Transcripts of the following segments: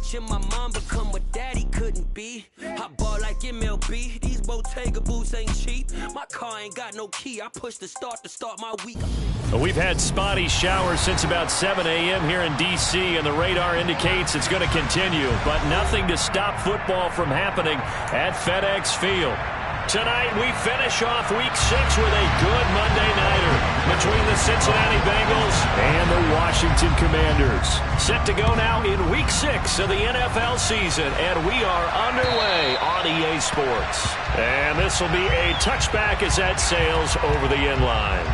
watching my mom become what daddy couldn't be. I ball like MLB, these Bottega boots ain't cheap. My car ain't got no key, I push the start to start my week. We've had spotty showers since about 7 a.m. here in D.C., and the radar indicates it's going to continue, but nothing to stop football from happening at FedEx Field. Tonight, we finish off Week 6 with a good Monday nighter between the Cincinnati Bengals and the Washington Commanders. Set to go now in Week 6 of the NFL season, and we are underway on EA Sports. And this will be a touchback as that sails over the end line.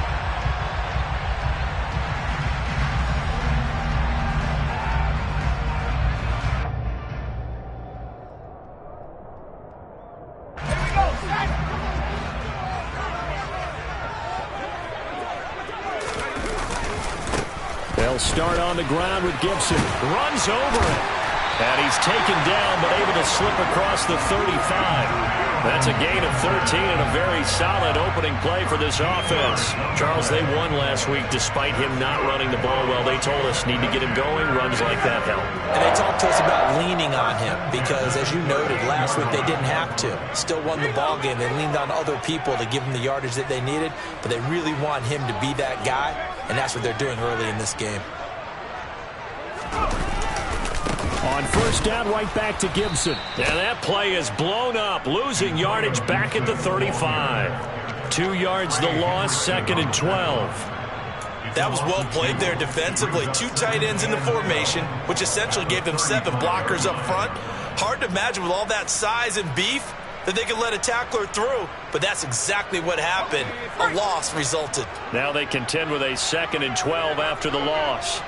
They'll start on the ground with Gibson. Runs over it. And he's taken down, but able to slip across the 35. That's a gain of 13 and a very solid opening play for this offense. Charles, they won last week despite him not running the ball well. They told us need to get him going. Runs like that help. And they talked to us about leaning on him because, as you noted, last week they didn't have to. Still won the ball game. They leaned on other people to give them the yardage that they needed, but they really want him to be that guy, and that's what they're doing early in this game. On first down, right back to Gibson. And that play is blown up, losing yardage back at the 35. 2 yards the loss, 2nd and 12. That was well played there defensively. 2 tight ends in the formation, which essentially gave them 7 blockers up front. Hard to imagine with all that size and beef that they could let a tackler through, but that's exactly what happened. A loss resulted. Now they contend with a 2nd and 12 after the loss.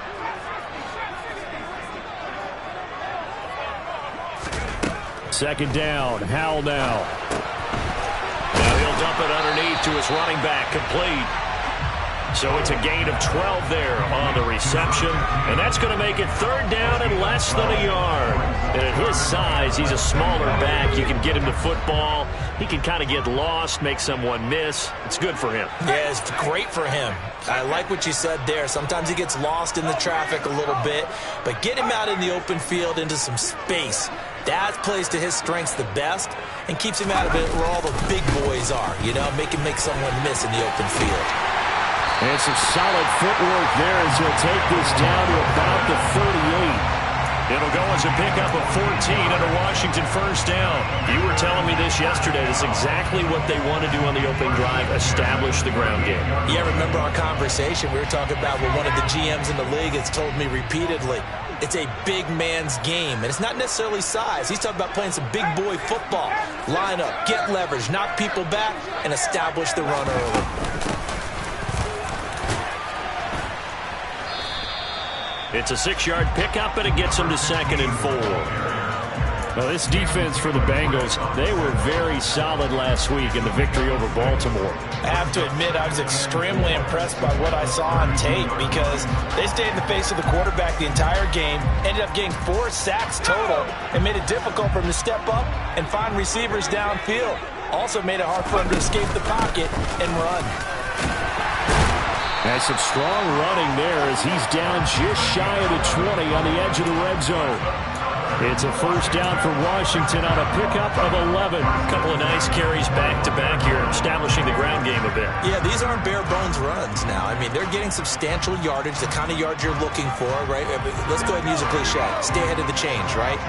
Second down, Howell now. Now he'll dump it underneath to his running back, complete. So it's a gain of 12 there on the reception, and that's going to make it 3rd down and less than a yard. And at his size, he's a smaller back. You can get him to football. He can kind of get lost, make someone miss. It's good for him. Yeah, it's great for him. I like what you said there. Sometimes he gets lost in the traffic a little bit, but get him out in the open field into some space. That plays to his strengths the best and keeps him out of it where all the big boys are, you know, make him make someone miss in the open field. And some solid footwork there as he'll take this down to about the 38. It'll go as a pickup of 14 and a Washington first down. You were telling me this yesterday. This is exactly what they want to do on the opening drive, establish the ground game. Yeah, remember our conversation? We were talking about what one of the GMs in the league has told me repeatedly. It's a big man's game, and it's not necessarily size. He's talking about playing some big boy football. Line up, get leverage, knock people back, and establish the run early. It's a 6-yard pickup, and it gets them to 2nd and 4. Now, this defense for the Bengals, they were very solid last week in the victory over Baltimore. I have to admit, I was extremely impressed by what I saw on tape because they stayed in the face of the quarterback the entire game, ended up getting 4 sacks total, and made it difficult for him to step up and find receivers downfield. Also made it hard for him to escape the pocket and run. And some strong running there as he's down just shy of the 20 on the edge of the red zone. It's a first down for Washington on a pickup of 11. A couple of nice carries back-to-back here, establishing the ground game a bit. Yeah, these aren't bare-bones runs now. I mean, they're getting substantial yardage, the kind of yards you're looking for, right? Let's go ahead and use a cliche. Stay ahead of the change, right?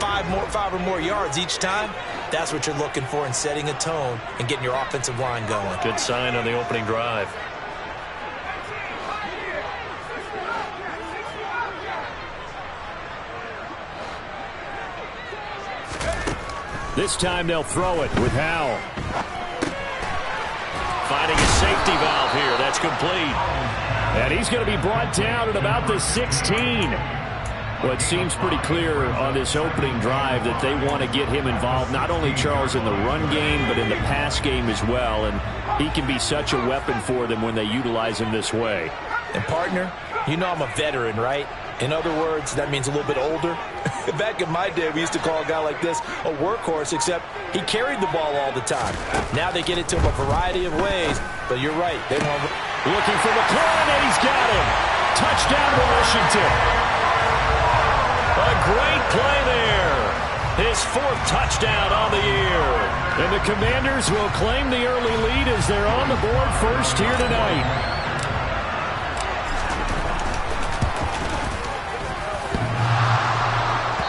5 or more yards each time. That's what you're looking for in setting a tone and getting your offensive line going. Good sign on the opening drive. This time they'll throw it with Howell. Finding a safety valve here. That's complete. And he's going to be brought down at about the 16. Well, it seems pretty clear on this opening drive that they want to get him involved, not only, Charles, in the run game, but in the pass game as well. And he can be such a weapon for them when they utilize him this way. And, partner, you know I'm a veteran, right? In other words, that means a little bit older. Back in my day, we used to call a guy like this a workhorse, except he carried the ball all the time. Now they get it to him a variety of ways, but you're right. They want looking for McLaurin, and he's got him. Touchdown, Washington. A great play his 4th touchdown on the year. And the Commanders will claim the early lead as they're on the board first here tonight.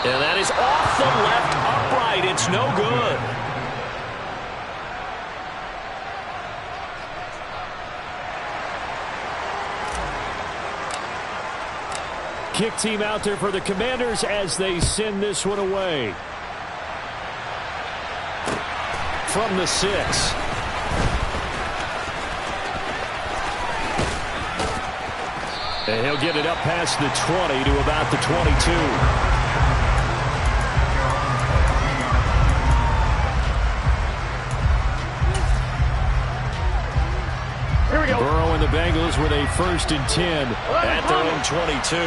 And that is off the left upright. It's no good. Kick team out there for the Commanders as they send this one away. From the 6. And he'll get it up past the 20 to about the 22. Here we go. Burrow and the Bengals with a 1st and 10 at their own 22.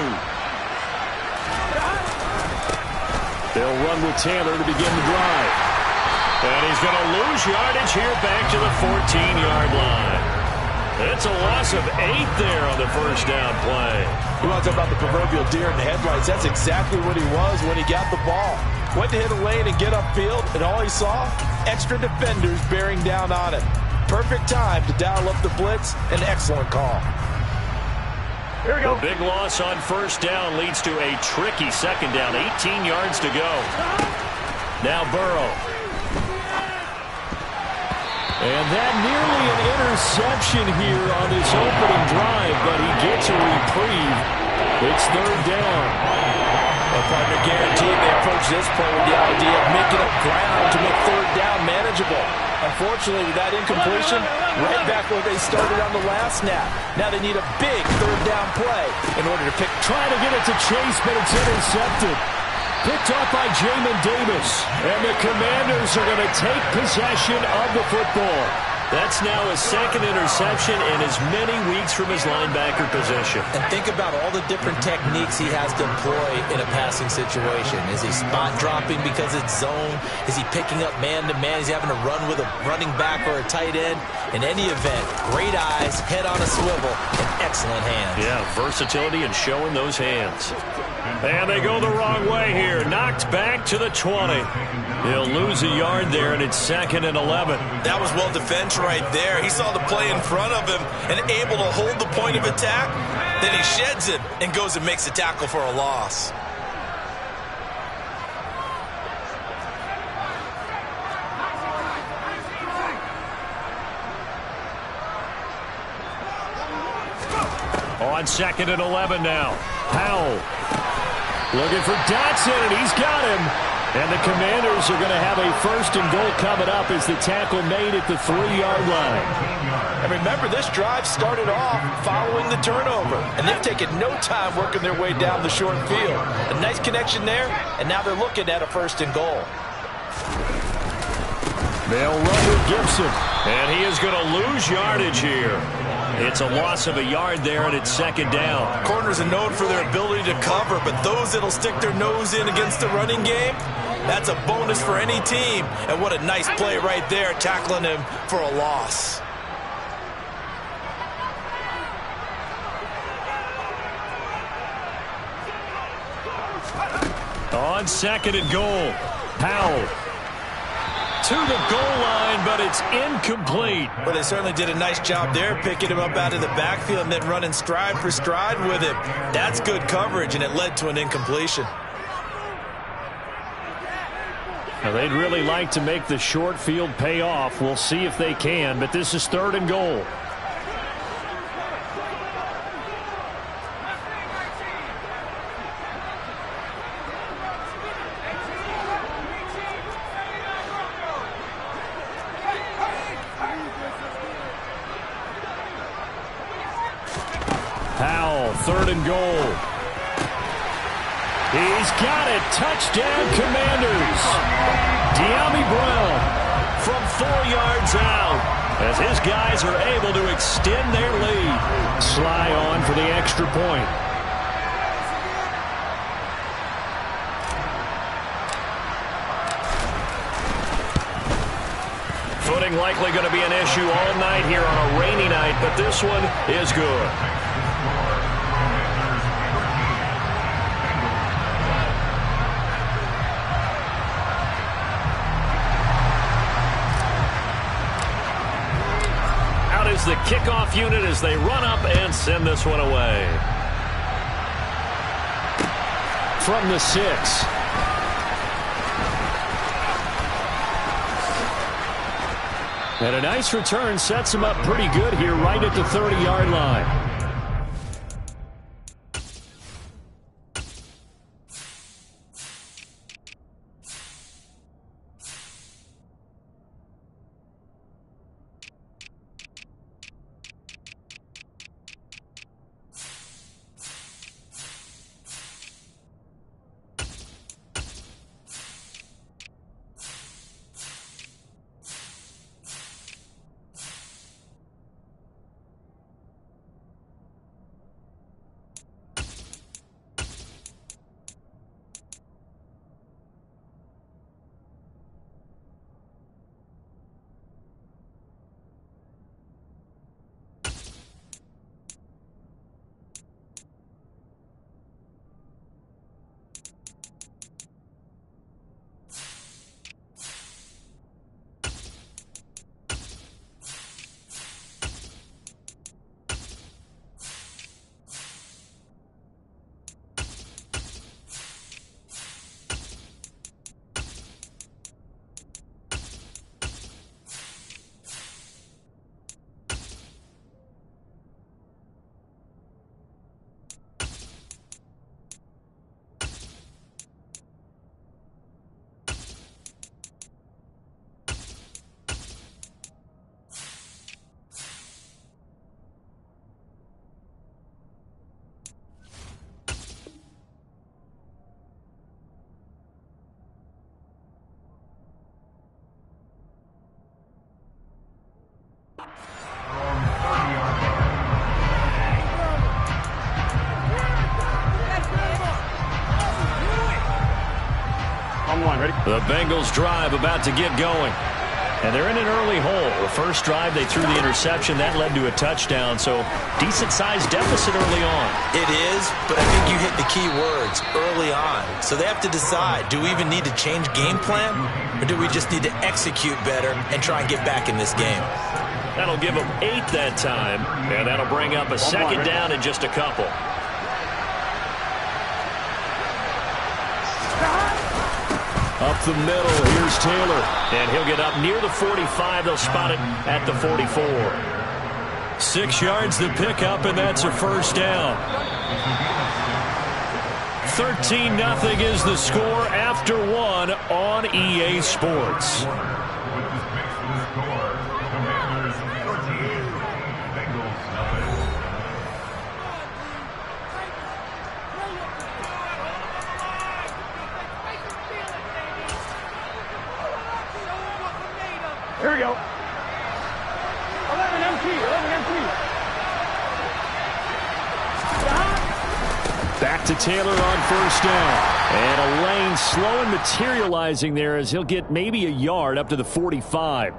They'll run with Taylor to begin the drive. And he's going to lose yardage here back to the 14-yard line. It's a loss of 8 there on the 1st down play. You want to talk about the proverbial deer in the headlights? That's exactly what he was when he got the ball. Went to hit a lane and get upfield, and all he saw, extra defenders bearing down on him. Perfect time to dial up the blitz. An excellent call. Here we go. A big loss on 1st down leads to a tricky 2nd down. 18 yards to go. Now Burrow. And that nearly an interception here on this opening drive, but he gets a reprieve. It's 3rd down. A partner guaranteed they approach this play with the idea of making up ground to make 3rd down manageable. Unfortunately, with that incompletion, right back where they started on the last snap. Now they need a big 3rd down play in order to pick. Trying to get it to Chase, but it's intercepted. Picked off by Jamin Davis. And the Commanders are going to take possession of the football. That's now his 2nd interception in as many weeks from his linebacker position. And think about all the different techniques he has to employ in a passing situation. Is he spot dropping because it's zone? Is he picking up man-to-man? Is he having to run with a running back or a tight end? In any event, great eyes, head on a swivel, and excellent hands. Yeah, versatility and showing those hands. And they go the wrong way here. Knocked back to the 20. He'll lose a yard there, and it's 2nd and 11. That was well defended right there. He saw the play in front of him and able to hold the point of attack. Then he sheds it and goes and makes a tackle for a loss. On 2nd and 11 now. Powell looking for Dotson, and he's got him. And the Commanders are going to have a 1st and goal coming up as the tackle made at the 3-yard line. And remember, this drive started off following the turnover. And they've taken no time working their way down the short field. A nice connection there, and now they're looking at a 1st and goal. They'll run with Gibson. And he is going to lose yardage here. It's a loss of a yard there, and it's 2nd down. Corners are known for their ability to cover, but those that'll stick their nose in against the running game, that's a bonus for any team. And what a nice play right there, tackling him for a loss. On 2nd and goal, Powell to the goal line, but it's incomplete. Well, they certainly did a nice job there, picking him up out of the backfield and then running stride for stride with him. That's good coverage, and it led to an incompletion. Now, they'd really like to make the short field pay off. We'll see if they can, but this is 3rd and goal. Powell, 3rd and goal. He's got it. Touchdown, Commanders. De'Ami Brown from 4 yards out as his guys are able to extend their lead. Sly on for the extra point. Footing likely going to be an issue all night here on a rainy night, but this one is good. kickoff unit as they run up and send this one away. From the 6. And a nice return sets him up pretty good here right at the 30-yard line. The Bengals drive about to get going. And they're in an early hole. The first drive, they threw the interception. That led to a touchdown. So decent-sized deficit early on. It is, but I think you hit the key words, early on. So they have to decide, do we even need to change game plan? Or do we just need to execute better and try and get back in this game? That'll give them 8 that time. And that'll bring up a second down in just a couple. Up the middle, here's Taylor. And he'll get up near the 45. They'll spot it at the 44. 6 yards the pickup, and that's a first down. 13-0 is the score after 1 on EA Sports. Here we go. 11 MT. Back to Taylor on first down. And a lane slow and materializing there as he'll get maybe a yard up to the 45.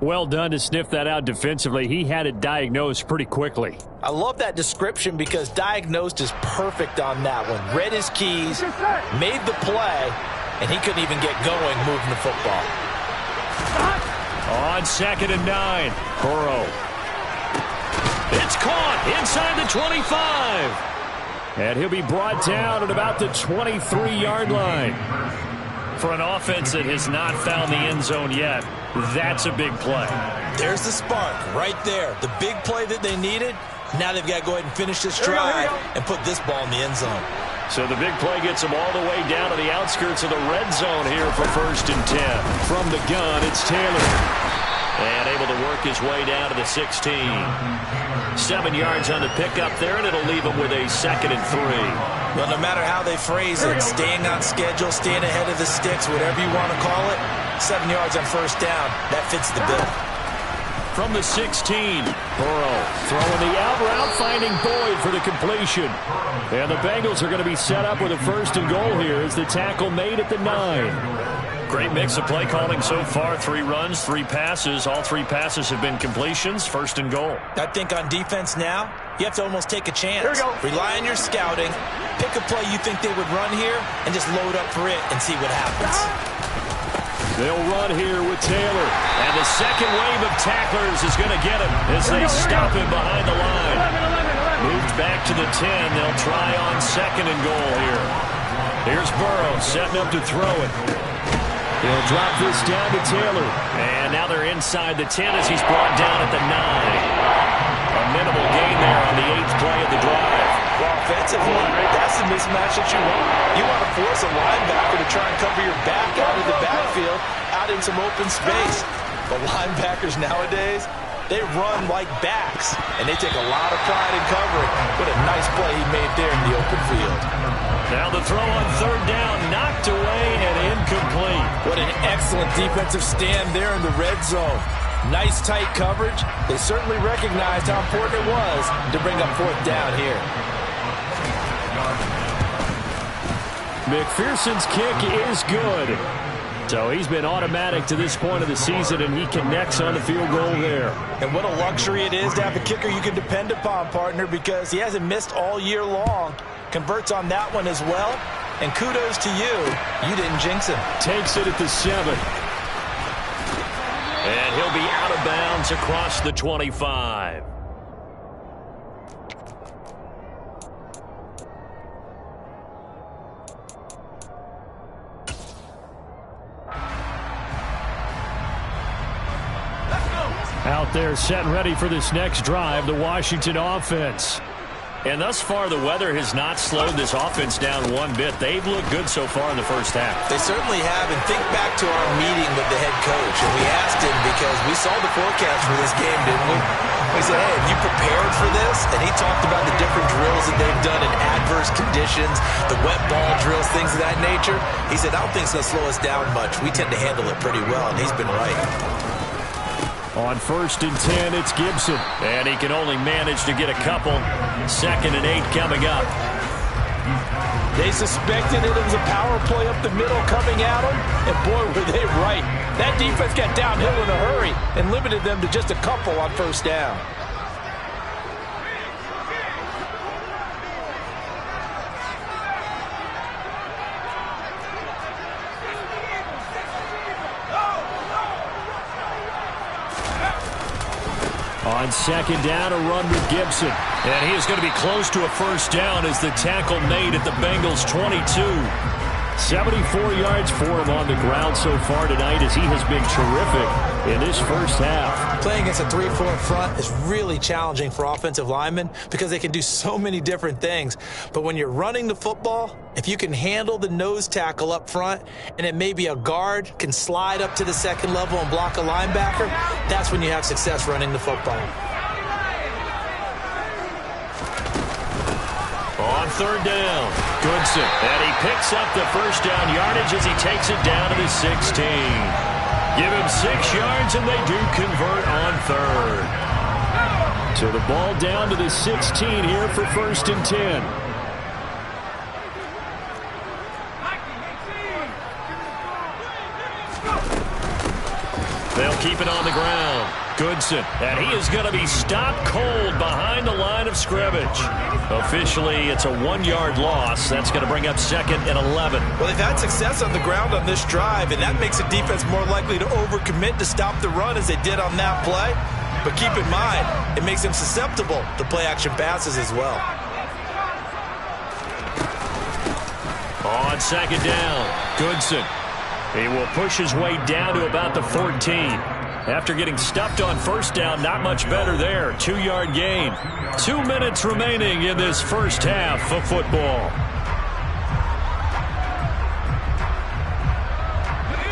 Well done to sniff that out defensively. He had it diagnosed pretty quickly. I love that description because diagnosed is perfect on that one. Read his keys, made the play, and he couldn't even get going moving the football. On 2nd and 9, Burrow. It's caught inside the 25. And he'll be brought down at about the 23-yard line. For an offense that has not found the end zone yet, that's a big play. There's the spark right there. The big play that they needed. Now they've got to go ahead and finish this drive and put this ball in the end zone. So the big play gets them all the way down to the outskirts of the red zone here for 1st and 10. From the gun, it's Taylor. And able to work his way down to the 16. 7 yards on the pickup there, and it'll leave him with a 2nd and 3. Well, no matter how they phrase it, staying on schedule, staying ahead of the sticks, whatever you want to call it, 7 yards on first down, that fits the bill. From the 16, Burrow throwing the out route, finding Boyd for the completion. And the Bengals are going to be set up with a 1st and goal here as the tackle made at the 9. Great mix of play calling so far. 3 runs, 3 passes. All 3 passes have been completions. 1st and goal. I think on defense now, you have to almost take a chance. Rely on your scouting. Pick a play you think they would run here and just load up for it and see what happens. They'll run here with Taylor. And the second wave of tacklers is going to get him as they stop him behind the line. Moved back to the 10. They'll try on second and goal here. Here's Burrow setting up to throw it. He'll drop this down to Taylor. And now they're inside the 10 as he's brought down at the 9. A minimal gain there on the 8th play of the drive. Well, offensively, that's the mismatch that you want. You want to force a linebacker to try and cover your back out of the backfield, out in some open space. But linebackers nowadays, they run like backs, and they take a lot of pride in covering. What a nice play he made there in the open field. Now the throw on third down, knocked away and incomplete. What an excellent defensive stand there in the red zone. Nice tight coverage. They certainly recognized how important it was to bring up fourth down here. McPherson's kick is good. So he's been automatic to this point of the season, and he connects on the field goal there. And what a luxury it is to have a kicker you can depend upon, partner, because he hasn't missed all year long. Converts on that one as well. And kudos to you. You didn't jinx him. Takes it at the 7. And he'll be out of bounds across the 25. Out there set and ready for this next drive, the Washington offense. And thus far, the weather has not slowed this offense down one bit. They've looked good so far in the first half. They certainly have. And think back to our meeting with the head coach. And we asked him because we saw the forecast for this game, didn't we? We said, hey, have you prepared for this? And he talked about the different drills that they've done in adverse conditions, the wet ball drills, things of that nature. He said, I don't think it's going to slow us down much. We tend to handle it pretty well, and he's been right. On 1st and 10, it's Gibson. And he can only manage to get a couple. 2nd and 8 coming up. They suspected it was a power play up the middle coming at them. And boy, were they right. That defense got downhill in a hurry and limited them to just a couple on first down. On 2nd down, a run with Gibson. And he is going to be close to a first down as the tackle made at the Bengals' 22. 74 yards for him on the ground so far tonight as he has been terrific in this first half. Playing against a 3-4 front is really challenging for offensive linemen because they can do so many different things. But when you're running the football, if you can handle the nose tackle up front and it may be a guard can slide up to the second level and block a linebacker, that's when you have success running the football. On 3rd down, Goodson. And he picks up the first down yardage as he takes it down to the 16. Give him 6 yards, and they do convert on 3rd. So the ball down to the 16 here for 1st and 10. They'll keep it on the ground. Goodson, and he is going to be stopped cold behind the line of scrimmage. Officially, it's a 1-yard loss. That's going to bring up 2nd and 11. Well, they've had success on the ground on this drive, and that makes the defense more likely to overcommit to stop the run as they did on that play. But keep in mind, it makes them susceptible to play-action passes as well. On 2nd down, Goodson. He will push his way down to about the 14. After getting stuffed on first down, not much better there. 2-yard gain. 2 minutes remaining in this first half of football.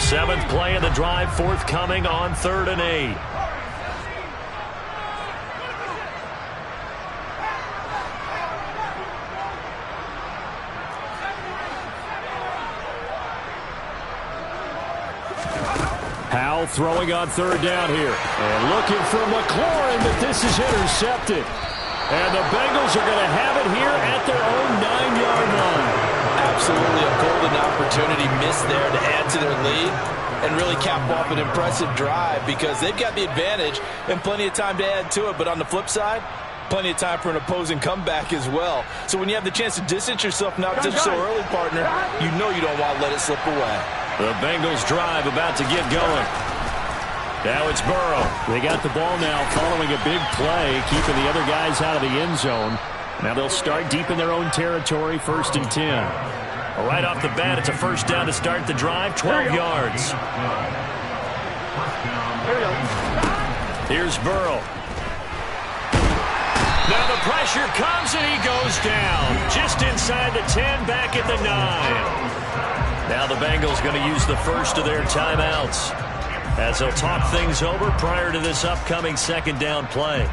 7th play of the drive forthcoming on 3rd and 8. Howell throwing on 3rd down here. And looking for McLaurin, but this is intercepted. And the Bengals are going to have it here at their own 9-yard line. Absolutely a golden opportunity missed there to add to their lead and really cap off an impressive drive because they've got the advantage and plenty of time to add to it. But on the flip side, plenty of time for an opposing comeback as well. So when you have the chance to distance yourself not just so early, partner, you know you don't want to let it slip away. The Bengals drive about to get going. Now it's Burrow. They got the ball now following a big play, keeping the other guys out of the end zone. Now they'll start deep in their own territory, 1st and 10. Right off the bat, it's a first down to start the drive, 12 yards. Here's Burrow. Now the pressure comes and he goes down. Just inside the 10, back at the 9. Now the Bengals going to use the first of their timeouts as they'll talk things over prior to this upcoming 2nd down play.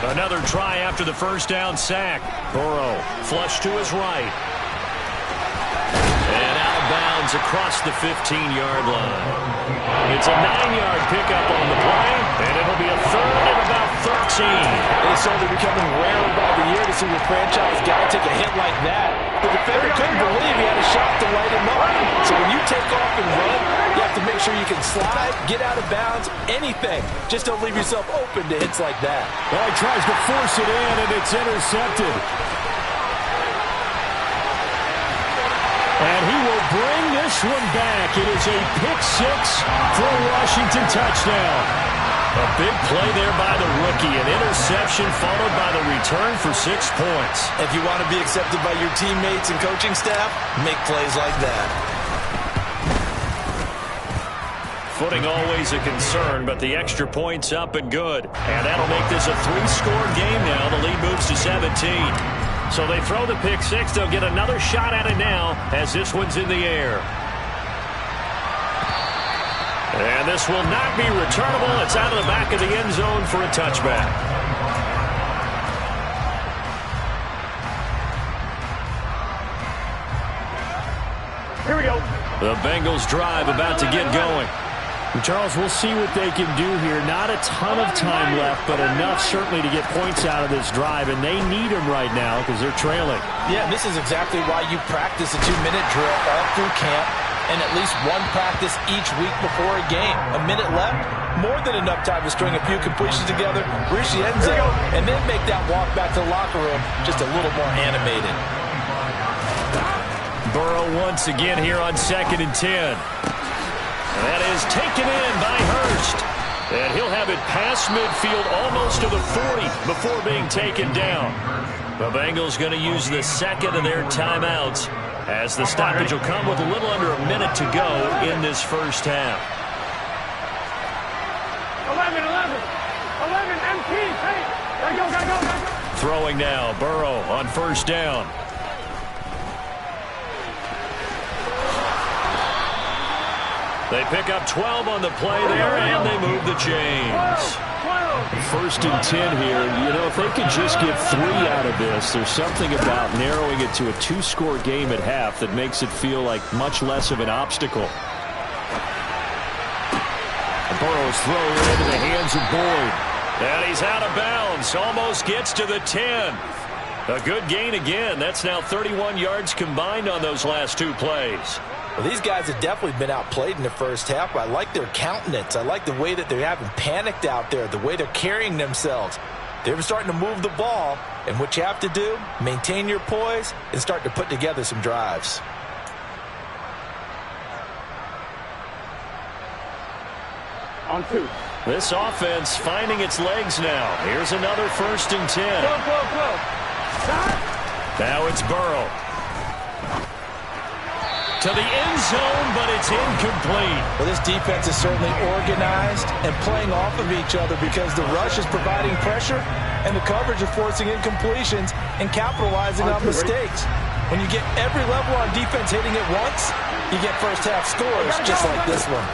Another try after the first down sack. Burrow flush to his right. And out of bounds across the 15-yard line. It's a 9-yard pickup on the play, and it'll be a 3rd and about 13. It's certainly becoming rarer by the year to see the franchise guy take a hit like that. The defender couldn't believe he had a shot to light him up. So when you take off and run, you have to make sure you can slide, get out of bounds, anything. Just don't leave yourself open to hits like that. Well, he tries to force it in, and it's intercepted. And he will bring this one back. It is a pick 6 for a Washington touchdown. A big play there by the rookie. An interception followed by the return for 6 points. If you want to be accepted by your teammates and coaching staff, make plays like that. Footing always a concern, but the extra point's up and good. And that'll make this a 3-score game now. The lead moves to 17. So they throw the pick 6. They'll get another shot at it now as this one's in the air. And this will not be returnable. It's out of the back of the end zone for a touchback. Here we go. The Bengals drive about to get going. Charles, we'll see what they can do here. Not a ton of time left, but enough certainly to get points out of this drive, and they need them right now because they're trailing. Yeah, this is exactly why you practice a 2-minute drill all through camp and at least one practice each week before a game. A minute left, more than enough time to string a few completions together, reach the end zone, and then make that walk back to the locker room just a little more animated. Burrow once again here on 2nd and 10. That is taken in by Hurst. And he'll have it past midfield almost to the 40 before being taken down. The Bengals going to use the 2nd of their timeouts as the stoppage will come with a little under a minute to go in this first half. 11, MT, hey, go. Throwing now, Burrow on first down. They pick up 12 on the play there, and they move the chains. 1st and 10 here. You know, if they could just get 3 out of this, there's something about narrowing it to a 2-score game at half that makes it feel like much less of an obstacle. Burrow's throw into the hands of Boyd. And he's out of bounds. Almost gets to the 10. A good gain again. That's now 31 yards combined on those last 2 plays. Well, these guys have definitely been outplayed in the first half. I like their countenance. I like the way that they haven't panicked out there, the way they're carrying themselves. They're starting to move the ball, and what you have to do, maintain your poise and start to put together some drives. On 2. This offense finding its legs now. Here's another 1st and 10. Now it's Burrow. To the end zone, but it's incomplete. Well, this defense is certainly organized and playing off of each other because the rush is providing pressure and the coverage is forcing incompletions and capitalizing on mistakes. When you get every level on defense hitting it once, you get first half scores just like this one.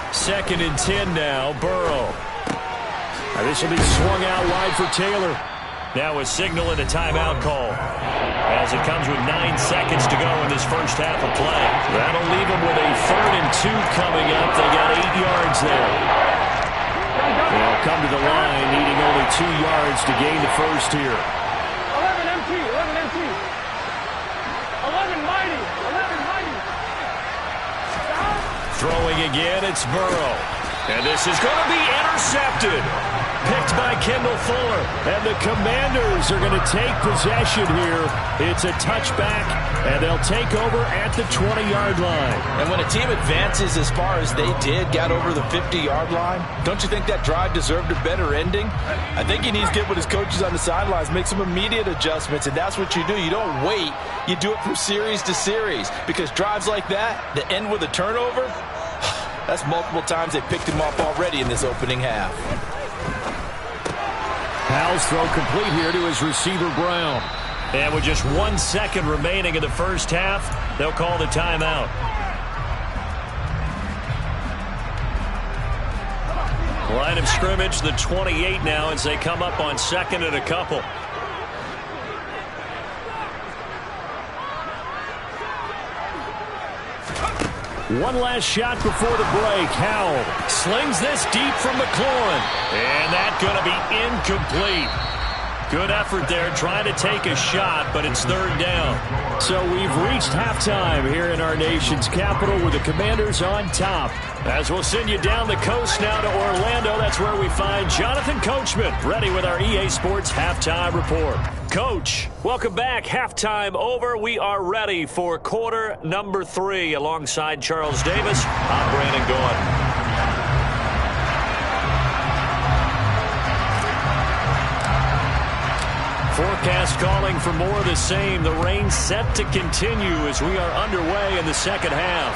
2nd and 10 now, Burrow. Now this will be swung out wide for Taylor. Now a signal and a timeout call as it comes with 9 seconds to go in this first half of play. That'll leave them with a 3rd and 2 coming up. They got 8 yards there. They'll come to the line needing only 2 yards to gain the first here. 11 MT. Throwing again, it's Burrow. And this is going to be intercepted. Picked by Kendall Fuller. And the Commanders are going to take possession here. It's a touchback, and they'll take over at the 20-yard line. And when a team advances as far as they did, got over the 50-yard line, don't you think that drive deserved a better ending? I think he needs to get with his coaches on the sidelines, make some immediate adjustments, and that's what you do. You don't wait. You do it from series to series, because drives like that end with a turnover, that's multiple times they picked him off already in this opening half. Powell's throw complete here to his receiver, Brown. And with just 1 second remaining in the first half, they'll call the timeout. Line of scrimmage, the 28 now as they come up on second and a couple. One last shot before the break. Howell slings this deep from McLaurin. And that's going to be incomplete. Good effort there trying to take a shot, but it's third down. So we've reached halftime here in our nation's capital with the Commanders on top. As we'll send you down the coast now to Orlando, that's where we find Jonathan Coachman ready with our EA Sports Halftime Report. Coach, welcome back. Halftime over. We are ready for quarter number 3. Alongside Charles Davis, I'm Brandon Gordon. Forecast calling for more of the same. The rain set to continue as we are underway in the second half.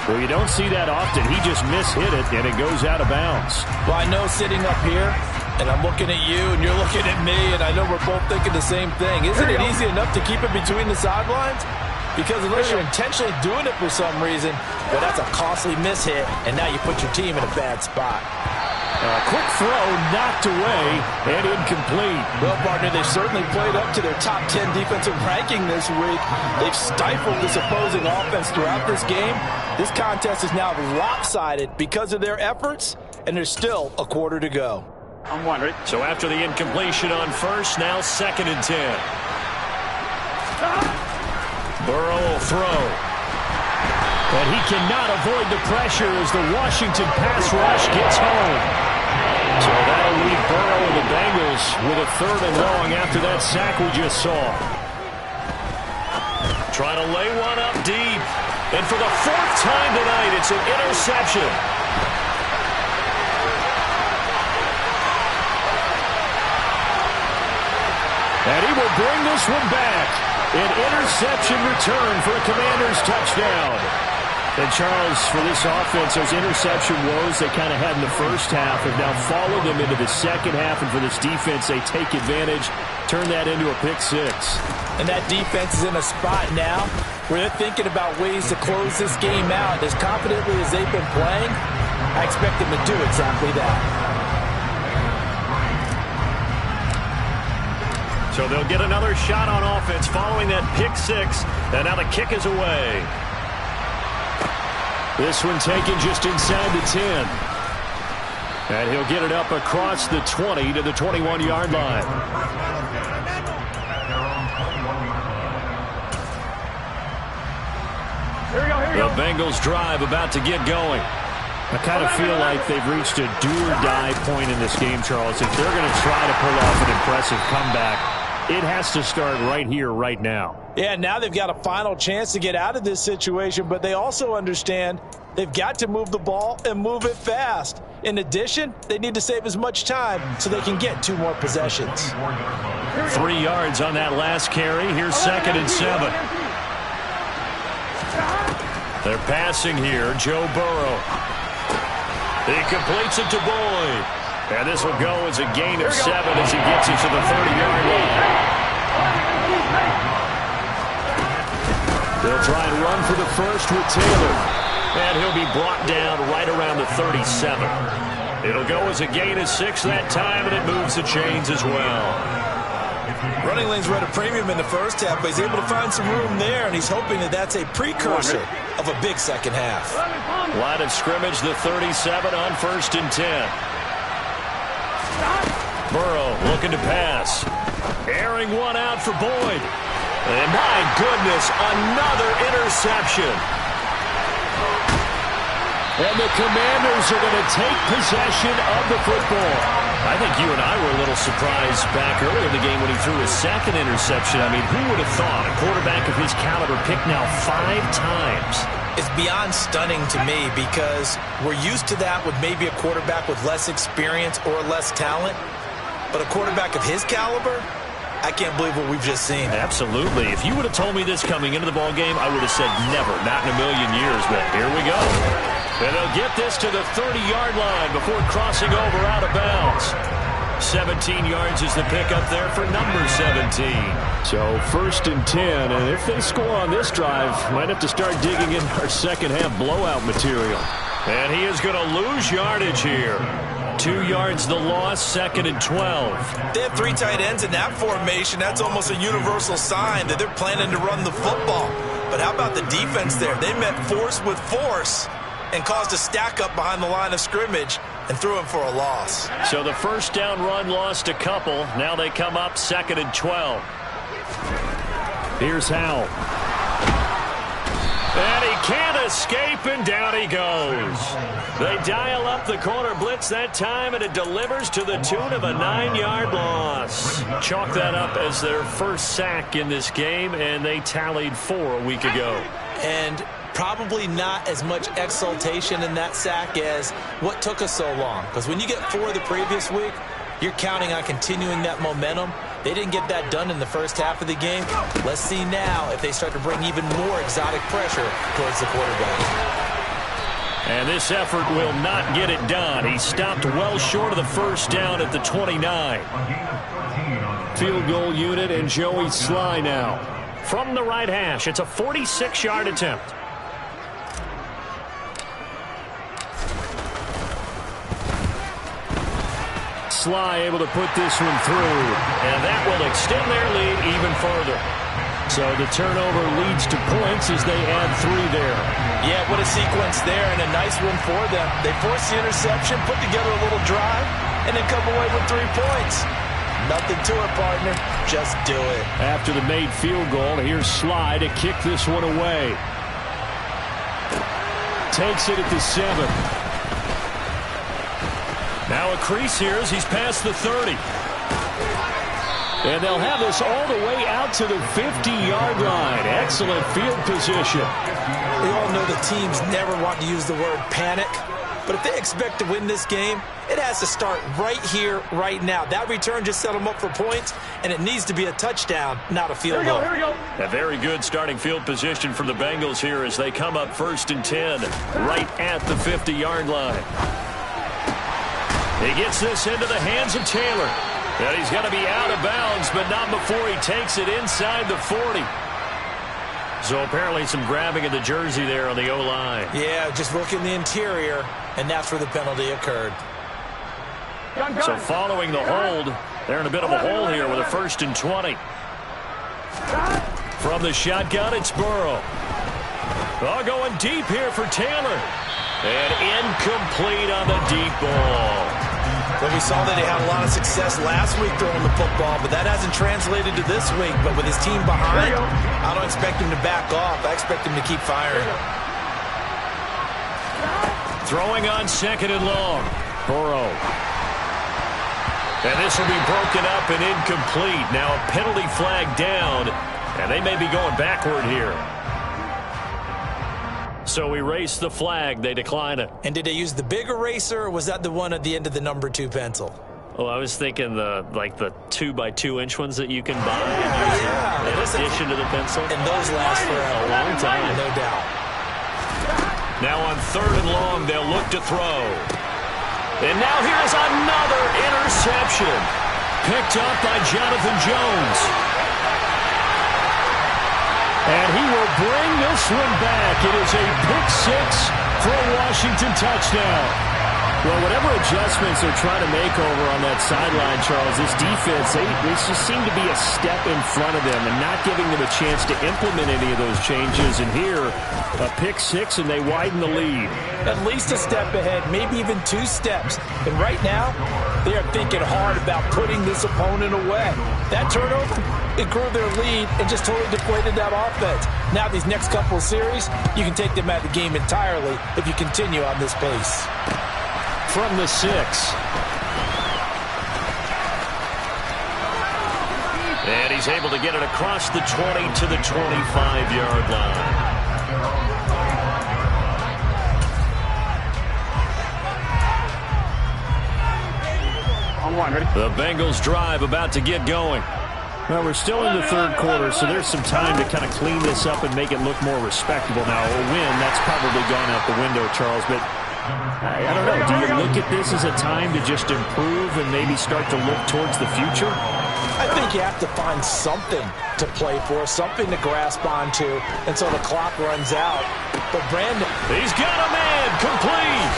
Well, you don't see that often. He just mishit it, and it goes out of bounds. Well, I know sitting up here, and I'm looking at you, and you're looking at me, and I know we're both thinking the same thing. Isn't it easy enough to keep it between the sidelines? Because unless you're intentionally doing it for some reason, well, that's a costly mishit, and now you put your team in a bad spot. Quick throw, knocked away, and incomplete. Well, partner, they certainly played up to their top 10 defensive ranking this week. They've stifled this opposing offense throughout this game. This contest is now lopsided because of their efforts, and there's still a quarter to go. I'm wondering. So after the incompletion on first, now 2nd and 10. Burrow will throw. And he cannot avoid the pressure as the Washington pass rush gets home. So that'll leave Burrow and the Bengals with a 3rd and long after that sack we just saw. Trying to lay one up deep. And for the 4th time tonight, it's an interception. And he will bring this one back. An interception return for a Commanders touchdown. And Charles, for this offense, those interception woes they kind of had in the first half have now followed them into the second half. And for this defense, they take advantage, turn that into a pick 6. And that defense is in a spot now where they're thinking about ways to close this game out. As confidently as they've been playing, I expect them to do exactly that. So they'll get another shot on offense following that pick 6. And now the kick is away. This one taken just inside the 10. And he'll get it up across the 20 to the 21-yard line. Here we go. The Bengals drive about to get going. I kind of feel like they've reached a do-or-die point in this game, Charles. If they're going to try to pull off an impressive comeback, it has to start right here, right now. Yeah, now they've got a final chance to get out of this situation, but they also understand they've got to move the ball and move it fast. In addition, they need to save as much time so they can get 2 more possessions. 3 yards on that last carry. Here's 2nd and 7. They're passing here. Joe Burrow. He completes it to Boyd. And this will go as a gain of 7 as he gets it to the 30-yard line. They'll try and run for the first with Taylor. And he'll be brought down right around the 37. It'll go as a gain of 6 that time, and it moves the chains as well. Running lanes were at a premium in the first half, but he's able to find some room there, and he's hoping that that's a precursor of a big second half. Line of scrimmage, the 37 on 1st and 10. Burrow looking to pass. Airing one out for Boyd. And my goodness, another interception. And the Commanders are going to take possession of the football. I think you and I were a little surprised back early in the game when he threw his second interception. I mean, who would have thought a quarterback of his caliber picked now 5 times? It's beyond stunning to me because we're used to that with maybe a quarterback with less experience or less talent. But a quarterback of his caliber, I can't believe what we've just seen. Absolutely. If you would have told me this coming into the ballgame, I would have said never, not in a million years. But here we go. And they'll get this to the 30-yard line before crossing over out of bounds. 17 yards is the pickup there for number 17. So 1st and 10, and if they score on this drive, might have to start digging in our second-half blowout material. And he is going to lose yardage here. 2 yards the loss, 2nd and 12. They have 3 tight ends in that formation. That's almost a universal sign that they're planning to run the football. But how about the defense there? They met force with force and caused a stack up behind the line of scrimmage and threw him for a loss. So the first down run lost a couple. Now they come up 2nd and 12. Here's Howell. And he can't escape, and down he goes. They dial up the corner blitz that time, and it delivers to the tune of a 9-yard loss. Chalk that up as their first sack in this game, and they tallied 4 a week ago. And probably not as much exultation in that sack as what took us so long. Because when you get 4 the previous week, you're counting on continuing that momentum. They didn't get that done in the first half of the game. Let's see now if they start to bring even more exotic pressure towards the quarterback. And this effort will not get it done. He stopped well short of the first down at the 29. Field goal unit and Joey Sly now. From the right hash, it's a 46-yard attempt. Sly able to put this one through, and that will extend their lead even further. So the turnover leads to points as they add 3 there. Yeah, what a sequence there, and a nice one for them. They forced the interception, put together a little drive, and then come away with 3 points. Nothing to it, partner. Just do it. After the made field goal, here's Sly to kick this one away. Takes it at the 7. Now a crease here as he's past the 30. And they'll have this all the way out to the 50-yard line. Excellent field position. We all know the teams never want to use the word panic. But if they expect to win this game, it has to start right here, right now. That return just set them up for points, and it needs to be a touchdown, not a field goal. Here we go. A very good starting field position from the Bengals here as they come up 1st and 10, right at the 50-yard line. He gets this into the hands of Taylor. And he's going to be out of bounds, but not before he takes it inside the 40. So apparently some grabbing of the jersey there on the O-line. Yeah, just working the interior, and that's where the penalty occurred. So following the hold, they're in a bit of a hole here with a 1st and 20. From the shotgun, it's Burrow. Oh, going deep here for Taylor. And incomplete on the deep ball. Well, we saw that he had a lot of success last week throwing the football, but that hasn't translated to this week. But with his team behind, I don't expect him to back off. I expect him to keep firing. Throwing on 2nd and long. Burrow. And this will be broken up and incomplete. Now a penalty flag down, and they may be going backward here. So we erase the flag. They decline it. And did they use the big eraser, or was that the one at the end of the number 2 pencil? Well, I was thinking the 2x2-inch ones that you can buy Yeah. in addition to the pencil. And those last for a long time, no doubt. Now on 3rd and long, they'll look to throw. And now here's another interception. Picked up by Jonathan Jones. And he will bring this one back. It is a pick 6 for a Washington touchdown. Well, whatever adjustments they're trying to make over on that sideline, Charles, this defense, they just seem to be a step in front of them and not giving them a chance to implement any of those changes. And here, a pick six, and they widen the lead. At least a step ahead, maybe even 2 steps. And right now, they are thinking hard about putting this opponent away. That turnover, it grew their lead and just totally deflated that offense. Now these next couple of series, you can take them out of the game entirely if you continue on this pace. From the 6. And he's able to get it across the 20 to the 25-yard line. On 1, ready? The Bengals drive about to get going. Well, we're still in the third quarter, so there's some time to kind of clean this up and make it look more respectable. Now, a win, that's probably gone out the window, Charles, but I don't know. Do you look at this as a time to just improve and maybe start to look towards the future? I think you have to find something to play for, something to grasp onto until the clock runs out. But Brandon, he's got a man complete.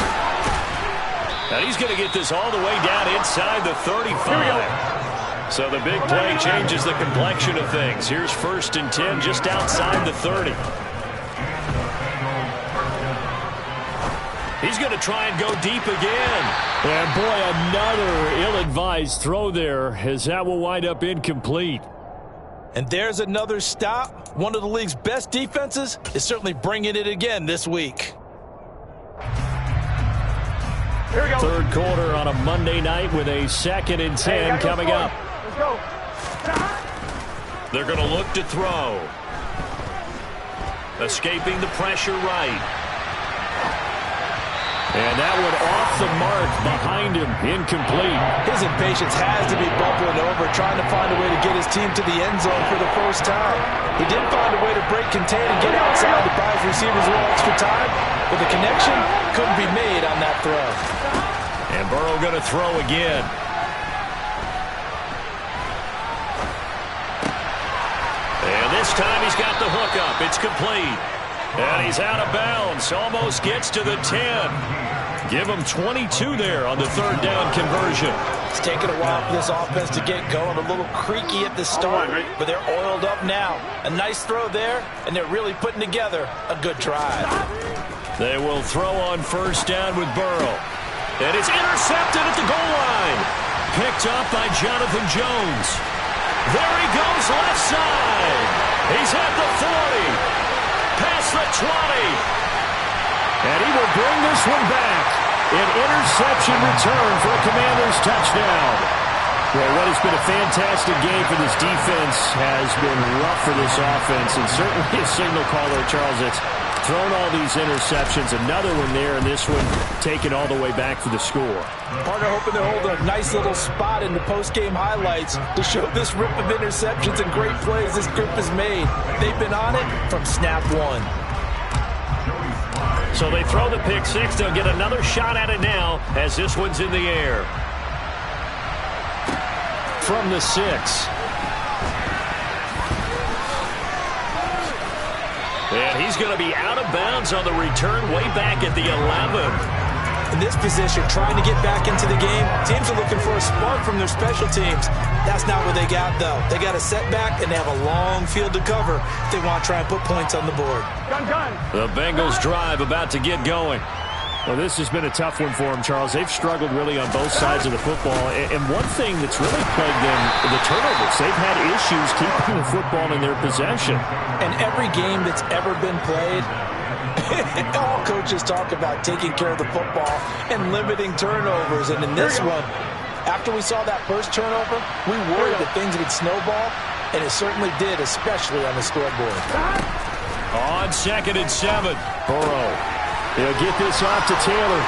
And he's going to get this all the way down inside the 35. So the big play changes the complexion of things. Here's 1st and 10 just outside the 30. He's going to try and go deep again. And boy, another ill-advised throw there, as that will wind up incomplete. and there's another stop. One of the league's best defenses is certainly bringing it again this week. Here we go. Third quarter on a Monday night with a 2nd and 10 coming up. Let's go. They're going to look to throw. Escaping the pressure right. And that one off the mark behind him, incomplete. His impatience has to be bubbling over, trying to find a way to get his team to the end zone for the first time. He did find a way to break contain and get outside to buy his receivers a little extra time, but the connection couldn't be made on that throw. And Burrow going to throw again. And this time he's got the hook up. It's complete. And he's out of bounds. Almost gets to the 10. Give him 22 there on the third down conversion. It's taken a while for this offense to get going. A little creaky at the start, but they're oiled up now. A nice throw there, and they're really putting together a good drive. They will throw on first down with Burrow. And it's intercepted at the goal line. Picked up by Jonathan Jones. There he goes left side. He's at the 40. Past the 20. And he will bring this one back. An interception return for a Commanders touchdown. Well, what has been a fantastic game for this defense has been rough for this offense, and certainly a signal caller, Charles, that's thrown all these interceptions. Another one there, and this one taken all the way back for the score. Partner hoping to hold a nice little spot in the post-game highlights to show this rip of interceptions and great plays this group has made. They've been on it from snap one. So they throw the pick six. They'll get another shot at it now as this one's in the air. From the 6. And he's going to be out of bounds on the return way back at the 11. In this position, trying to get back into the game, teams are looking for a spark from their special teams. That's not what they got, though. They got a setback, and they have a long field to cover if they want to try and put points on the board. The Bengals drive about to get going. Well, this has been a tough one for them, Charles. They've struggled really on both sides of the football. And one thing that's really plagued them, the turnovers. They've had issues keeping the football in their possession. And every game that's ever been played, all coaches talk about taking care of the football and limiting turnovers. And in this one, after we saw that first turnover, we worried that things would snowball, and it certainly did, especially on the scoreboard. On 2nd and 7, Burrow. He'll get this off to Taylor.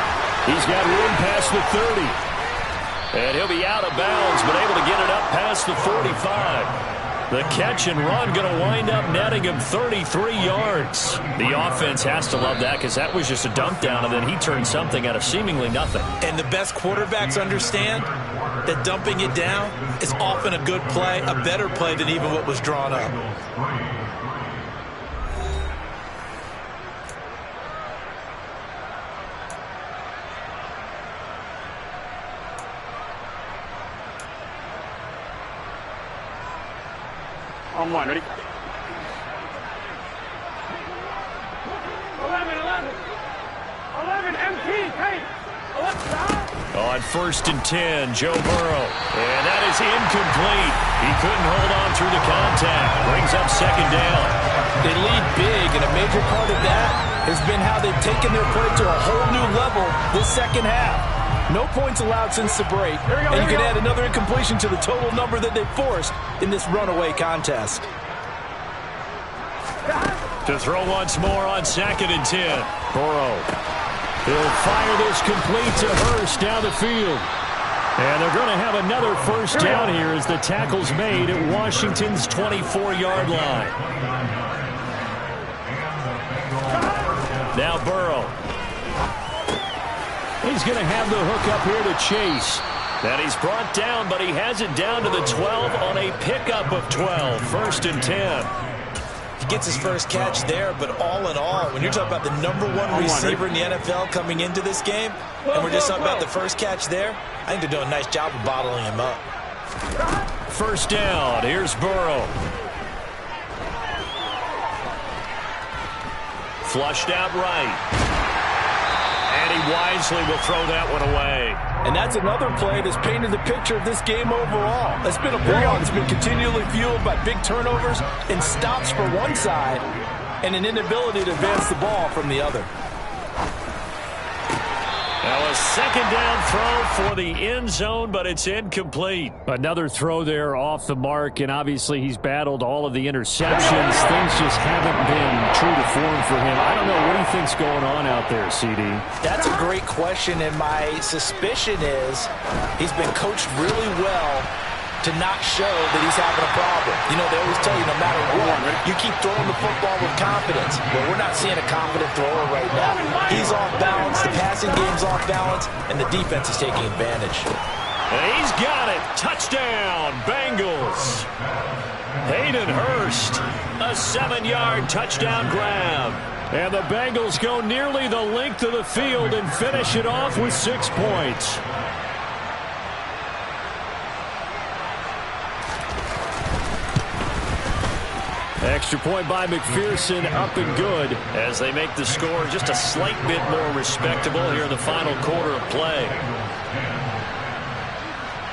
He's got room past the 30. And he'll be out of bounds, but able to get it up past the 45. The catch and run going to wind up netting him 33 yards. The offense has to love that because that was just a dump down, and then he turned something out of seemingly nothing. And the best quarterbacks understand that dumping it down is often a good play, a better play than even what was drawn up. On one, ready? 11, MP, hey! On 1st and 10, Joe Burrow. And that is incomplete. He couldn't hold on through the contact. Brings up 2nd down. They lead big, and a major part of that has been how they've taken their play to a whole new level this second half. No points allowed since the break, and you can add another incompletion to the total number that they forced in this runaway contest. To throw once more on 2nd and 10. Burrow. He'll fire this complete to Hurst down the field. And they're going to have another 1st down here as the tackle's made at Washington's 24-yard line. Now Burrow. He's going to have the hook up here to Chase. And he's brought down, but he has it down to the 12 on a pickup of 12. 1st and 10. He gets his first catch there, but all in all, when you're talking about the #1 receiver in the NFL coming into this game, and we're just talking about the first catch there, I think they're doing a nice job of bottling him up. 1st down. Here's Burrow. Flushed out right. And he wisely will throw that one away. And that's another play that's painted the picture of this game overall. It's been a blowout that's been continually fueled by big turnovers and stops for one side and an inability to advance the ball from the other. Now a 2nd down throw for the end zone, but it's incomplete. Another throw there off the mark, and obviously he's battled all of the interceptions. Things just haven't been true to form for him. I don't know what he thinks going on out there, CD. That's a great question, and my suspicion is he's been coached really well to not show that he's having a problem. You know, they always tell you no matter what, you keep throwing the football with confidence. Well, we're not seeing a confident thrower right now. He's off balance, the passing game's off balance, and the defense is taking advantage. And he's got it. Touchdown, Bengals. Hayden Hurst, a 7-yard touchdown grab. And the Bengals go nearly the length of the field and finish it off with 6 points. Extra point by McPherson, up and good as they make the score just a slight bit more respectable here in the final quarter of play.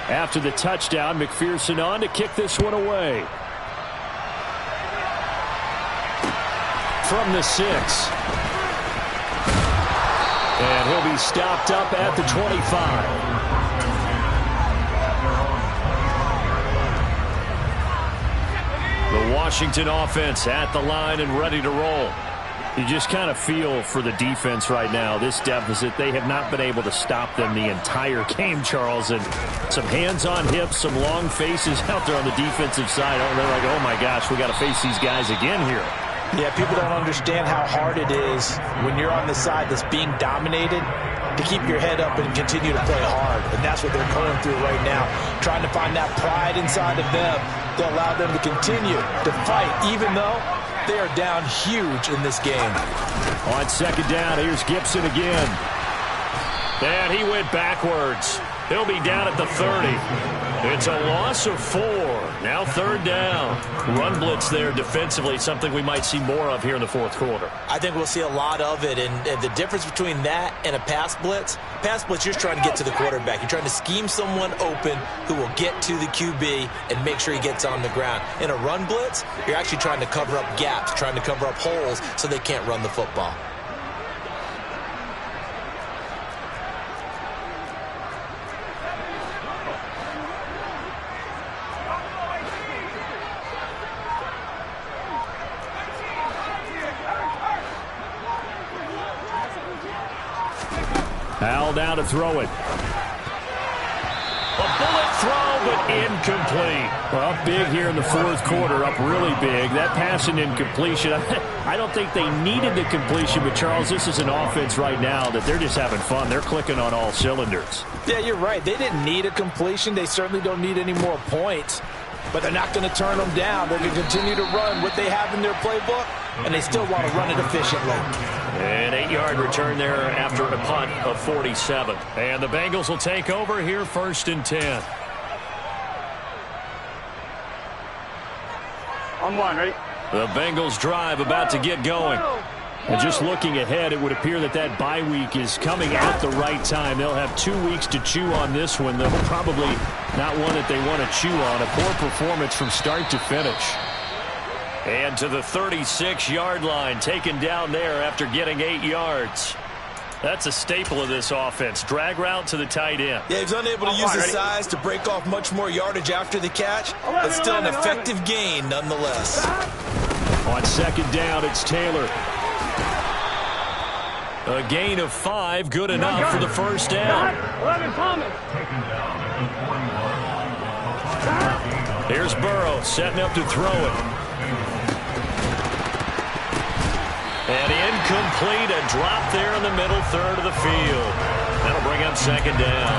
After the touchdown, McPherson on to kick this one away. From the 6. And he'll be stopped up at the 25. The Washington offense at the line and ready to roll. You just kind of feel for the defense right now. This deficit, they have not been able to stop them the entire game, Charles. And some hands on hips, some long faces out there on the defensive side. Oh, they're like, oh my gosh, we got to face these guys again here. Yeah, people don't understand how hard it is when you're on the side that's being dominated to keep your head up and continue to play hard. And that's what they're going through right now, trying to find that pride inside of them to allow them to continue to fight, even though they are down huge in this game. On 2nd down, here's Gibson again. And he went backwards. He'll be down at the 30. It's a loss of 4. Now 3rd down. Run blitz there defensively, something we might see more of here in the 4th quarter. I think we'll see a lot of it, and the difference between that and a pass blitz, you're just trying to get to the quarterback. You're trying to scheme someone open who will get to the QB and make sure he gets on the ground. In a run blitz, you're actually trying to cover up gaps, trying to cover up holes so they can't run the football. Al down to throw it. A bullet throw, but incomplete. Well, big here in the 4th quarter, up really big. That pass and incompletion, I don't think they needed the completion, but Charles, this is an offense right now that they're just having fun. They're clicking on all cylinders. Yeah, you're right. They didn't need a completion. They certainly don't need any more points, but they're not going to turn them down. They're going to continue to run what they have in their playbook, and they still want to run it efficiently. An 8-yard return there after a punt of 47. And the Bengals will take over here 1st and 10. On one, ready? The Bengals drive about to get going. And just looking ahead, it would appear that that bye week is coming at the right time. They'll have 2 weeks to chew on this one, though probably not one that they want to chew on. A poor performance from start to finish. And to the 36-yard line, taken down there after getting 8 yards. That's a staple of this offense. Drag route to the tight end. Yeah, he's unable to use his size to break off much more yardage after the catch, but still an effective gain nonetheless. On second down, it's Taylor. A gain of 5, good enough for the first down. 11 Thomas. Here's Burrow setting up to throw it. And incomplete, a drop there in the middle third of the field. That'll bring up second down.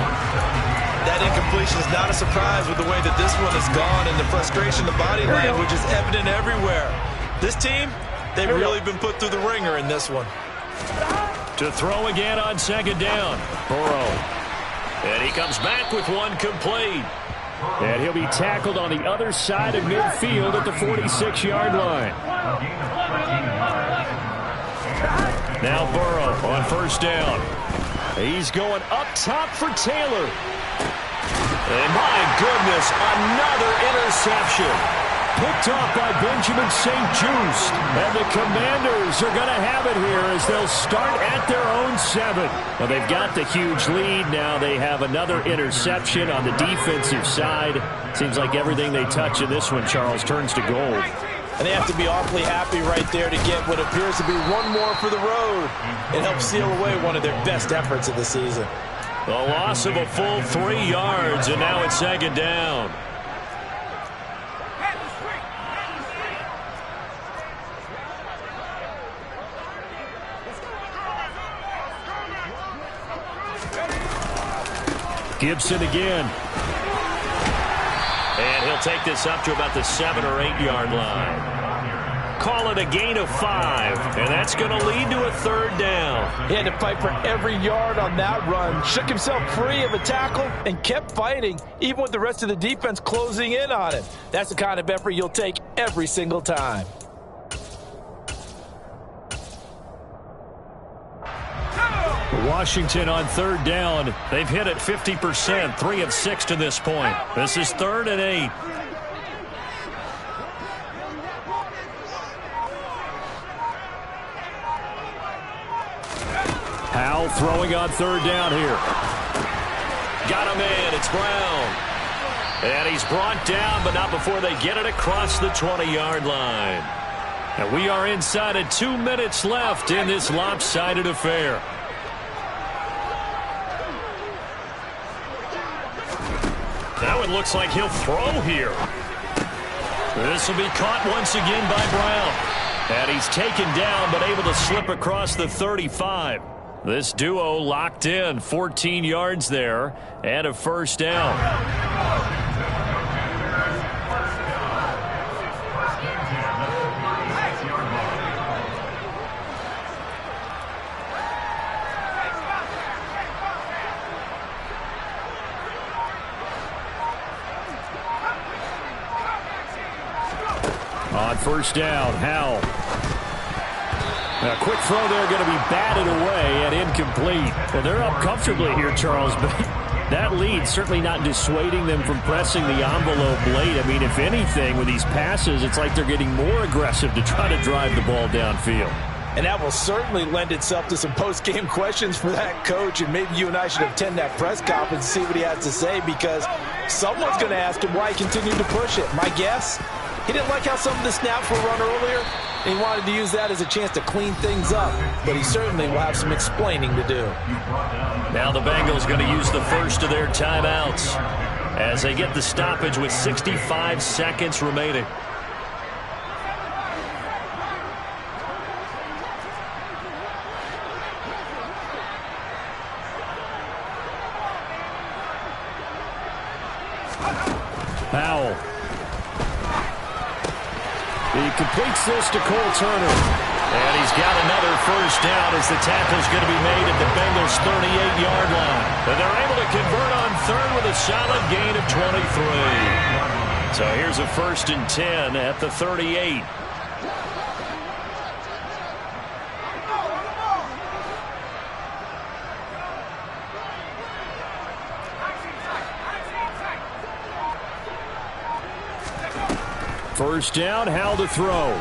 That incompletion is not a surprise with the way that this one has gone, and the frustration, the body language is evident everywhere. This team, they've really been put through the ringer in this one. To throw again on second down. Burrow. And he comes back with one complete. And he'll be tackled on the other side of midfield at the 46-yard line. Now Burrow on first down. He's going up top for Taylor. And my goodness, another interception. Picked off by Benjamin St-Juste. And the Commanders are going to have it here as they'll start at their own 7. Well, they've got the huge lead. Now they have another interception on the defensive side. Seems like everything they touch in this one, Charles, turns to gold. And they have to be awfully happy right there to get what appears to be one more for the road. It helps seal away one of their best efforts of the season. The loss of a full 3 yards, and now it's second down. Gibson again. And he'll take this up to about the 7 or 8 yard line. Call it a gain of 5, and that's going to lead to a third down. He had to fight for every yard on that run. Shook himself free of a tackle and kept fighting, even with the rest of the defense closing in on him. That's the kind of effort you'll take every single time. Washington on third down. They've hit it 50%, 3 of 6 to this point. This is 3rd and 8. Howell throwing on third down here. Got him in. It's Brown. And he's brought down, but not before they get it across the 20-yard line. And we are inside of 2 minutes left in this lopsided affair. That one looks like he'll throw here. This will be caught once again by Brown. And he's taken down, but able to slip across the 35. This duo locked in, 14 yards there, and a first down. On first down, Howell. A quick throw there, going to be batted away and incomplete. Well, they're up comfortably here, Charles, but that lead certainly not dissuading them from pressing the envelope late. I mean, if anything, with these passes, it's like they're getting more aggressive to try to drive the ball downfield. And that will certainly lend itself to some post-game questions for that coach, and maybe you and I should attend that press conference and see what he has to say, because someone's going to ask him why he continued to push it. My guess, he didn't like how some of the snaps were run earlier, and he wanted to use that as a chance to clean things up, but he certainly will have some explaining to do. Now the Bengals going to use the first of their timeouts as they get the stoppage with 65 seconds remaining. Howell. He completes this to Cole Turner. And he's got another first down as the tackle's going to be made at the Bengals' 38-yard line. And they're able to convert on third with a solid gain of 23. So here's a 1st and 10 at the 38. First down, Howell to throw.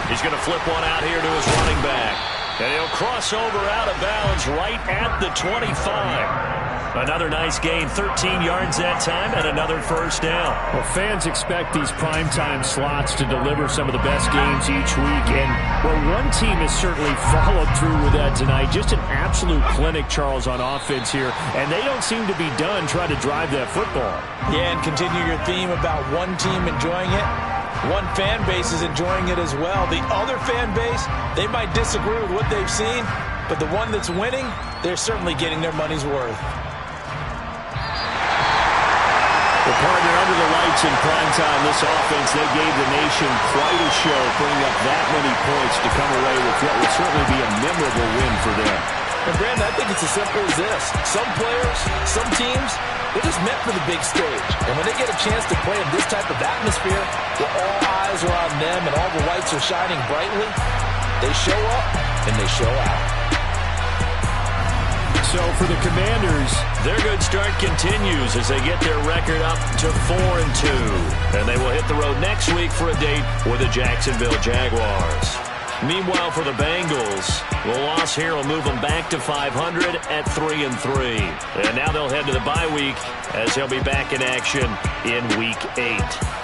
He's going to flip one out here to his running back. And he'll cross over out of bounds right at the 25. Another nice gain, 13 yards that time, and another first down. Well, fans expect these primetime slots to deliver some of the best games each week. And, well, one team has certainly followed through with that tonight. Just an absolute clinic, Charles, on offense here. And they don't seem to be done trying to drive that football. Yeah, and continue your theme about one team enjoying it. One fan base is enjoying it as well. The other fan base, they might disagree with what they've seen, but the one that's winning, they're certainly getting their money's worth. Well, partner, under the lights in primetime, this offense, they gave the nation quite a show, putting up that many points to come away with what would certainly be a memorable win for them. And, Brandon, I think it's as simple as this. Some players, some teams, they're just meant for the big stage. And when they get a chance to play in this type of atmosphere, where all eyes are on them and all the lights are shining brightly, they show up and they show out. So for the Commanders, their good start continues as they get their record up to 4-2. And they will hit the road next week for a date with the Jacksonville Jaguars. Meanwhile, for the Bengals, the loss here will move them back to 500 at 3-3. And now they'll head to the bye week as they'll be back in action in Week 8.